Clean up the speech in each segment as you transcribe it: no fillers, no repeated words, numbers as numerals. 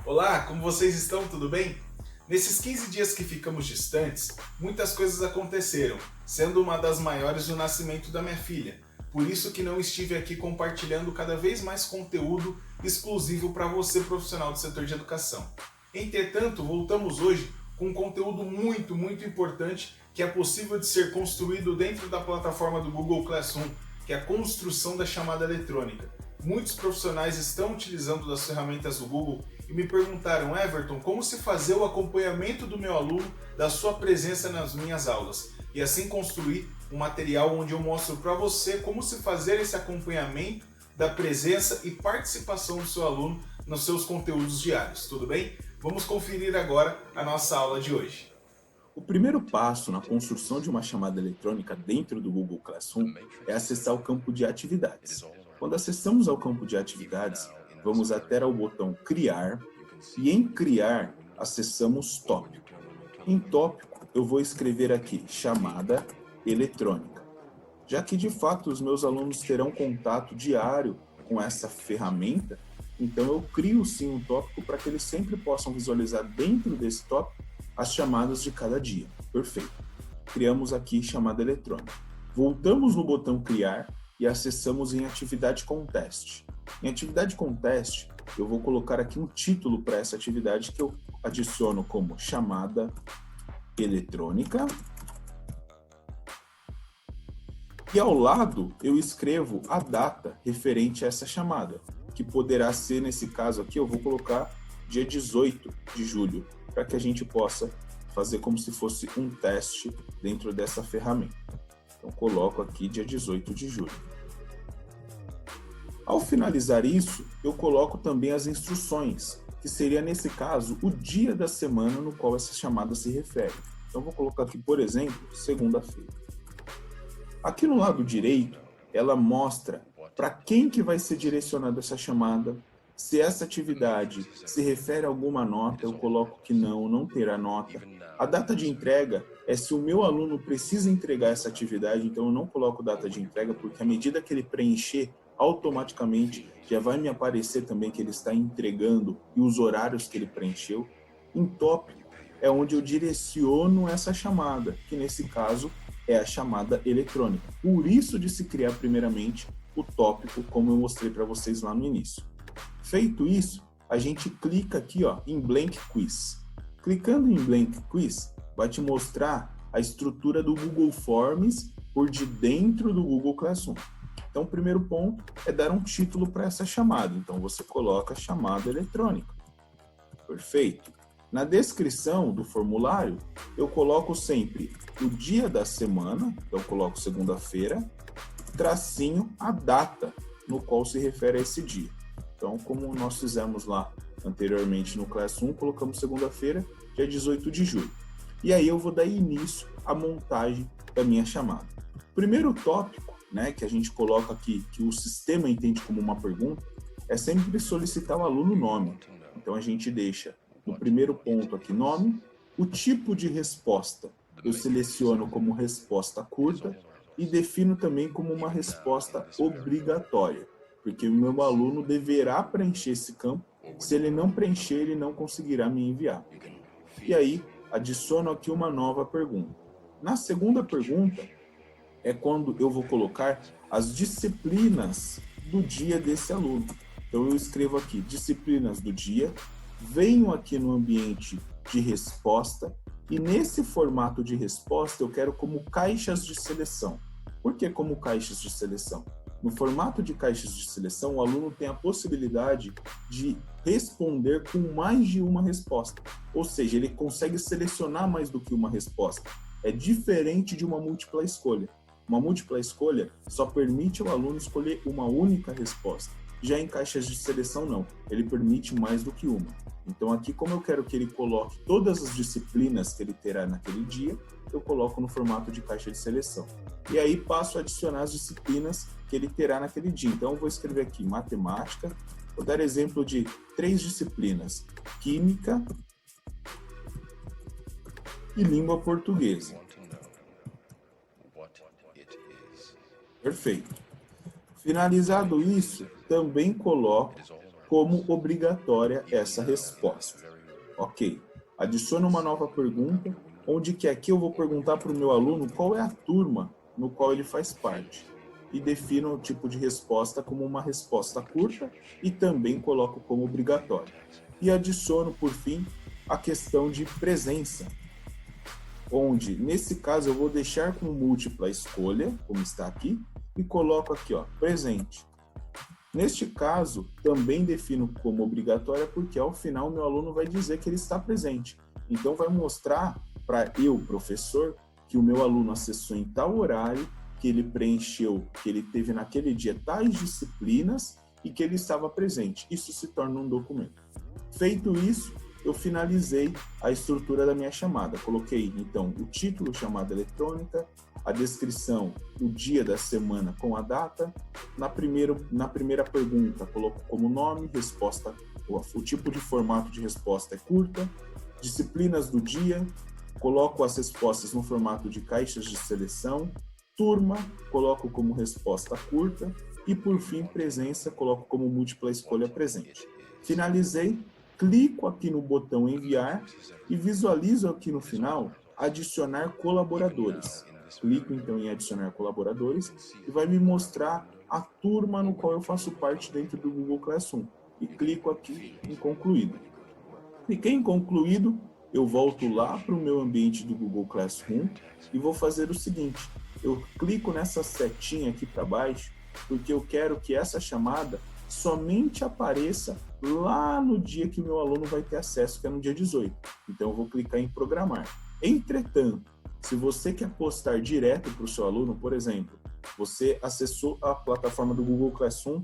Olá, como vocês estão? Tudo bem? Nesses 15 dias que ficamos distantes, muitas coisas aconteceram, sendo uma das maiores o nascimento da minha filha. Por isso que não estive aqui compartilhando cada vez mais conteúdo exclusivo para você, profissional do setor de educação. Entretanto, voltamos hoje com um conteúdo muito importante que é possível de ser construído dentro da plataforma do Google Classroom, que é a construção da chamada eletrônica. Muitos profissionais estão utilizando das ferramentas do Google e me perguntaram: Everton, como se fazer o acompanhamento do meu aluno, da sua presença nas minhas aulas? E assim construir um material onde eu mostro para você como se fazer esse acompanhamento da presença e participação do seu aluno nos seus conteúdos diários, tudo bem? Vamos conferir agora a nossa aula de hoje. O primeiro passo na construção de uma chamada eletrônica dentro do Google Classroom é acessar o campo de atividades. Quando acessamos ao campo de atividades, vamos até ao botão Criar e em Criar acessamos Tópico. Em Tópico eu vou escrever aqui chamada eletrônica. Já que de fato os meus alunos terão contato diário com essa ferramenta, então eu crio sim um tópico para que eles sempre possam visualizar dentro desse tópico as chamadas de cada dia. Perfeito. Criamos aqui chamada eletrônica. Voltamos no botão Criar e acessamos em Atividade com Teste. Em Atividade com Teste, eu vou colocar aqui um título para essa atividade que eu adiciono como chamada eletrônica. E ao lado eu escrevo a data referente a essa chamada, que poderá ser, nesse caso aqui, eu vou colocar dia 18 de julho, para que a gente possa fazer como se fosse um teste dentro dessa ferramenta. Então, coloco aqui dia 18 de julho. Ao finalizar isso, eu coloco também as instruções, que seria, nesse caso, o dia da semana no qual essa chamada se refere. Então, vou colocar aqui, por exemplo, segunda-feira. Aqui no lado direito, ela mostra para quem que vai ser direcionada essa chamada. Se essa atividade se refere a alguma nota, eu coloco que não terá nota. A data de entrega é se o meu aluno precisa entregar essa atividade, então eu não coloco data de entrega, porque à medida que ele preencher, automaticamente já vai me aparecer também que ele está entregando e os horários que ele preencheu. Em tópico é onde eu direciono essa chamada, que nesse caso é a chamada eletrônica. Por isso de se criar primeiramente o tópico, como eu mostrei para vocês lá no início. Feito isso, a gente clica aqui em Blank Quiz. Clicando em Blank Quiz, vai te mostrar a estrutura do Google Forms por de dentro do Google Classroom. Então, o primeiro ponto é dar um título para essa chamada. Então, você coloca chamada eletrônica. Perfeito. Na descrição do formulário, eu coloco sempre o dia da semana, então eu coloco segunda-feira, tracinho a data no qual se refere a esse dia. Então, como nós fizemos lá anteriormente no Classroom, colocamos segunda-feira, dia 18 de julho. E aí eu vou dar início à montagem da minha chamada. O primeiro tópico, que a gente coloca aqui, que o sistema entende como uma pergunta, é sempre solicitar ao aluno nome. Então, a gente deixa no primeiro ponto aqui nome, o tipo de resposta eu seleciono como resposta curta e defino também como uma resposta obrigatória, porque o meu aluno deverá preencher esse campo. Se ele não preencher, ele não conseguirá me enviar. E aí, adiciono aqui uma nova pergunta. Na segunda pergunta, é quando eu vou colocar as disciplinas do dia desse aluno. Então, eu escrevo aqui, disciplinas do dia, venho aqui no ambiente de resposta, e nesse formato de resposta, eu quero como caixas de seleção. Por que como caixas de seleção? No formato de caixas de seleção, o aluno tem a possibilidade de responder com mais de uma resposta. Ou seja, ele consegue selecionar mais do que uma resposta. É diferente de uma múltipla escolha. Uma múltipla escolha só permite ao aluno escolher uma única resposta. Já em caixas de seleção, não. Ele permite mais do que uma. Então, aqui, como eu quero que ele coloque todas as disciplinas que ele terá naquele dia, eu coloco no formato de caixa de seleção. E aí, passo a adicionar as disciplinas que ele terá naquele dia. Então, eu vou escrever aqui matemática. Vou dar exemplo de 3 disciplinas: química e língua portuguesa. Perfeito. Finalizado isso, também coloco como obrigatória essa resposta. Ok, adiciono uma nova pergunta, onde que aqui eu vou perguntar para o meu aluno qual é a turma no qual ele faz parte. E defino o tipo de resposta como uma resposta curta e também coloco como obrigatória. E adiciono, por fim, a questão de presença, onde, nesse caso, eu vou deixar com múltipla escolha, como está aqui, e coloco aqui, ó, presente. Neste caso, também defino como obrigatória, porque ao final meu aluno vai dizer que ele está presente. Então, vai mostrar para eu, professor, que o meu aluno acessou em tal horário, que ele preencheu, que ele teve naquele dia tais disciplinas e que ele estava presente. Isso se torna um documento. Feito isso, eu finalizei a estrutura da minha chamada. Coloquei, então, o título, chamada eletrônica, a descrição, o dia da semana com a data. Na primeira pergunta, coloco como nome, resposta, o tipo de formato de resposta é curta, disciplinas do dia, coloco as respostas no formato de caixas de seleção, turma, coloco como resposta curta e, por fim, presença, coloco como múltipla escolha presente. Finalizei, clico aqui no botão enviar e visualizo aqui no final adicionar colaboradores. Clico então em adicionar colaboradores e vai me mostrar a turma no qual eu faço parte dentro do Google Classroom. E clico aqui em concluído. Cliquei em concluído, eu volto lá para o meu ambiente do Google Classroom e vou fazer o seguinte, eu clico nessa setinha aqui para baixo, porque eu quero que essa chamada somente apareça lá no dia que o meu aluno vai ter acesso, que é no dia 18. Então, eu vou clicar em programar. Entretanto, se você quer postar direto para o seu aluno, por exemplo, você acessou a plataforma do Google Classroom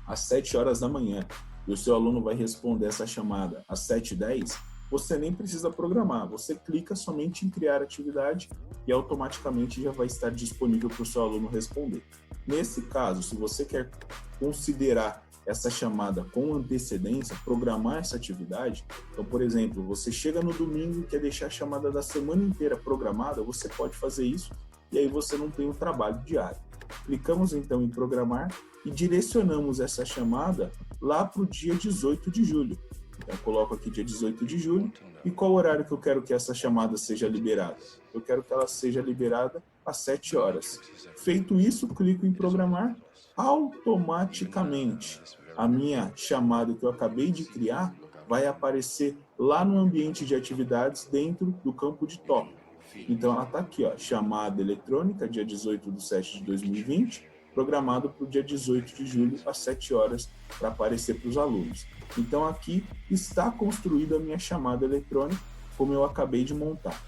às 7 horas da manhã e o seu aluno vai responder essa chamada às 7h10, você nem precisa programar, você clica somente em criar atividade e automaticamente já vai estar disponível para o seu aluno responder. Nesse caso, se você quer considerar essa chamada com antecedência, programar essa atividade, então, por exemplo, você chega no domingo e quer deixar a chamada da semana inteira programada, você pode fazer isso e aí você não tem o trabalho diário. Clicamos então em programar e direcionamos essa chamada lá para o dia 18 de julho. Então, eu coloco aqui dia 18 de julho e qual horário que eu quero que essa chamada seja liberada? Eu quero que ela seja liberada às 7 horas. Feito isso, clico em programar, automaticamente a minha chamada que eu acabei de criar vai aparecer lá no ambiente de atividades dentro do campo de tópico. Então, ela está aqui, ó, chamada eletrônica, dia 18/7/2020, programado para o dia 18 de julho, às 7 horas, para aparecer para os alunos. Então, aqui está construída a minha chamada eletrônica, como eu acabei de montar.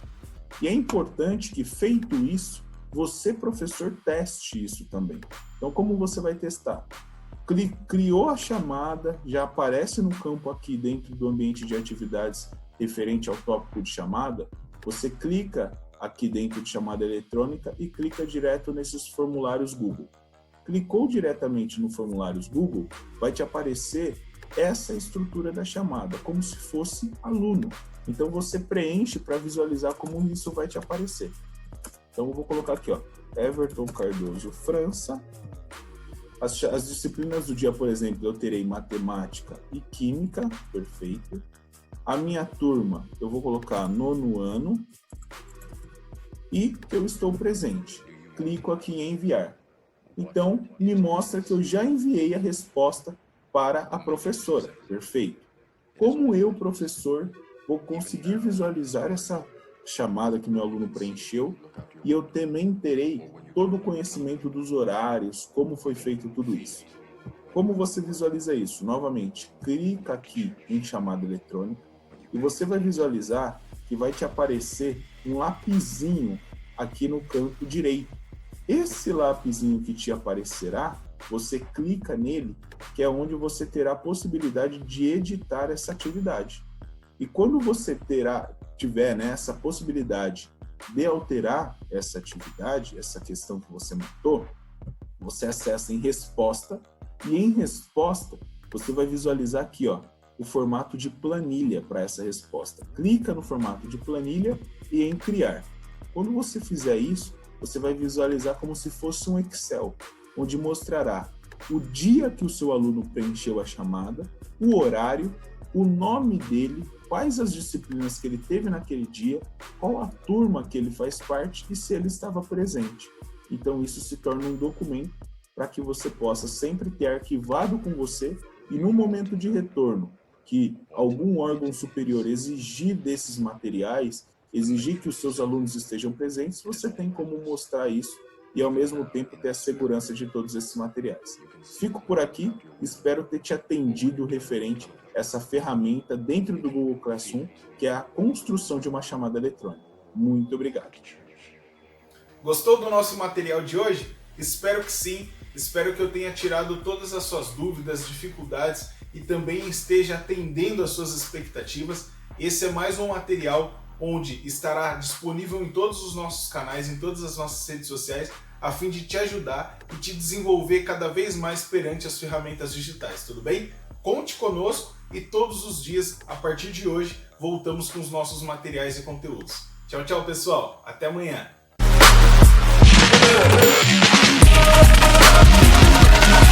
E é importante que, feito isso, você, professor, teste isso também. Então, como você vai testar? Criou a chamada, já aparece no campo aqui dentro do ambiente de atividades referente ao tópico de chamada, você clica aqui dentro de chamada eletrônica e clica direto nesses formulários Google. Clicou diretamente no formulários Google, vai te aparecer essa estrutura da chamada, como se fosse aluno. Então, você preenche para visualizar como isso vai te aparecer. Então, eu vou colocar aqui, ó, Everton Cardoso França. As disciplinas do dia, por exemplo, eu terei matemática e química, perfeito. A minha turma, eu vou colocar 9º ano e que eu estou presente. Clico aqui em enviar. Então, me mostra que eu já enviei a resposta para a professora, perfeito. Como eu, professor, vou conseguir visualizar essa chamada que meu aluno preencheu e eu também terei todo o conhecimento dos horários, como foi feito tudo isso. Como você visualiza isso? Novamente, clica aqui em chamada eletrônica e você vai visualizar que vai te aparecer um lapisinho aqui no canto direito. Esse lapisinho que te aparecerá, você clica nele, que é onde você terá a possibilidade de editar essa atividade. E quando você tiver essa possibilidade de alterar essa atividade, essa questão que você montou, você acessa em resposta e em resposta você vai visualizar aqui, ó, o formato de planilha para essa resposta. Clica no formato de planilha e em criar. Quando você fizer isso, você vai visualizar como se fosse um Excel. onde mostrará o dia que o seu aluno preencheu a chamada, o horário, o nome dele, quais as disciplinas que ele teve naquele dia, qual a turma que ele faz parte e se ele estava presente. Então isso se torna um documento para que você possa sempre ter arquivado com você e no momento de retorno, que algum órgão superior exigir desses materiais, exigir que os seus alunos estejam presentes, você tem como mostrar isso e ao mesmo tempo ter a segurança de todos esses materiais. Fico por aqui, espero ter te atendido referente a essa ferramenta dentro do Google Classroom, que é a construção de uma chamada eletrônica. Muito obrigado. Gostou do nosso material de hoje? Espero que sim, espero que eu tenha tirado todas as suas dúvidas, dificuldades e também esteja atendendo às suas expectativas. Esse é mais um material onde estará disponível em todos os nossos canais, em todas as nossas redes sociais, a fim de te ajudar e te desenvolver cada vez mais perante as ferramentas digitais, tudo bem? Conte conosco e todos os dias, a partir de hoje, voltamos com os nossos materiais e conteúdos. Tchau, tchau, pessoal. Até amanhã.